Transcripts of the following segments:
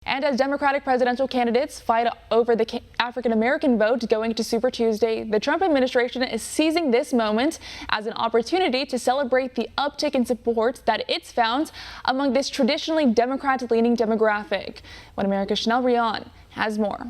And as Democratic presidential candidates fight over the African-American vote going to Super Tuesday, the Trump administration is seizing this moment as an opportunity to celebrate the uptick in support that it's found among this traditionally Democrat-leaning demographic. One America's Chanel Rion has more.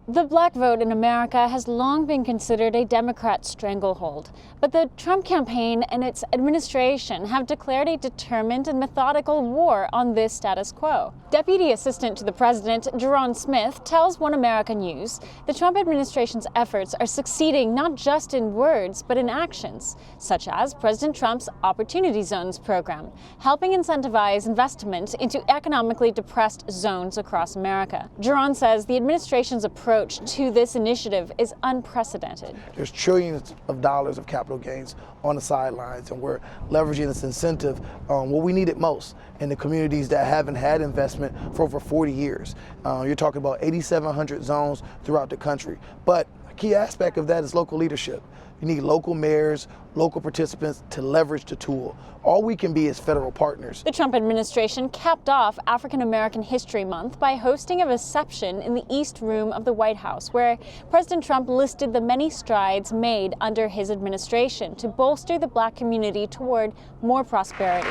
The black vote in America has long been considered a Democrat stranglehold, but the Trump campaign and its administration have declared a determined and methodical war on this status quo. Deputy Assistant to the President, Ja'Ron Smith, tells One America News the Trump administration's efforts are succeeding not just in words, but in actions, such as President Trump's Opportunity Zones program, helping incentivize investment into economically depressed zones across America. Ja'Ron says the administration's approach to this initiative is unprecedented. There's trillions of dollars of capital gains on the sidelines, and we're leveraging this incentive on what we need it most in the communities that haven't had investment for over 40 years. You're talking about 8,700 zones throughout the country. But a key aspect of that is local leadership. You need local mayors, local participants to leverage the tool. All we can be is federal partners. The Trump administration capped off African American History Month by hosting a reception in the East Room of the White House, where President Trump listed the many strides made under his administration to bolster the black community toward more prosperity.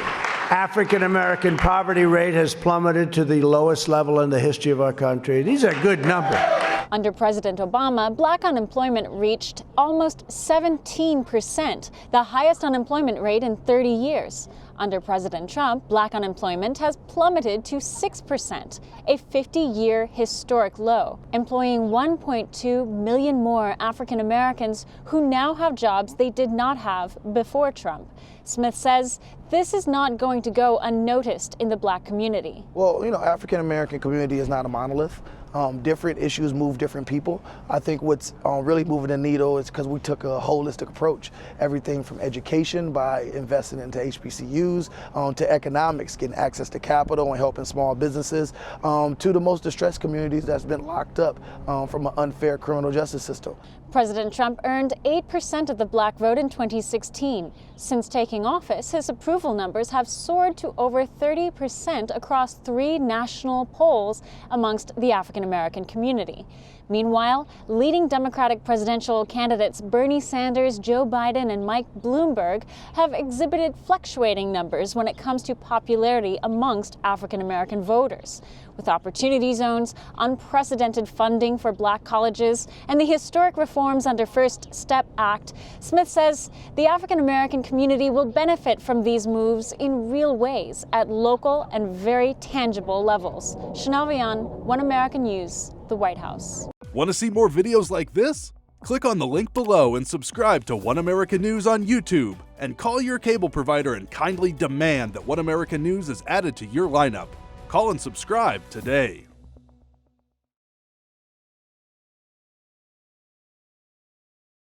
African American poverty rate has plummeted to the lowest level in the history of our country. These are good numbers. Under President Obama, black unemployment reached almost 17%, the highest unemployment rate in 30 years. Under President Trump, black unemployment has plummeted to 6%, a 50-year historic low, employing 1.2 million more African Americans who now have jobs they did not have before Trump. Smith says this is not going to go unnoticed in the black community. Well, African American community is not a monolith. Different issues move different people. I think what's really moving the needle is because we took a holistic approach. Everything from education by investing into HBCUs, to economics, getting access to capital and helping small businesses, to the most distressed communities that's been locked up from an unfair criminal justice system. President Trump earned 8% of the black vote in 2016. Since taking office, his approval numbers have soared to over 30% across 3 national polls amongst the African American community. Meanwhile, leading Democratic presidential candidates Bernie Sanders, Joe Biden, and Mike Bloomberg have exhibited fluctuating numbers when it comes to popularity amongst African American voters. With opportunity zones, unprecedented funding for black colleges, and the historic reforms under First Step Act, Smith says the African American community will benefit from these moves in real ways at local and very tangible levels. Chanel Rion, One America News, the White House. Want to see more videos like this? Click on the link below and subscribe to One America News on YouTube. And call your cable provider and kindly demand that One America News is added to your lineup. Call and subscribe today.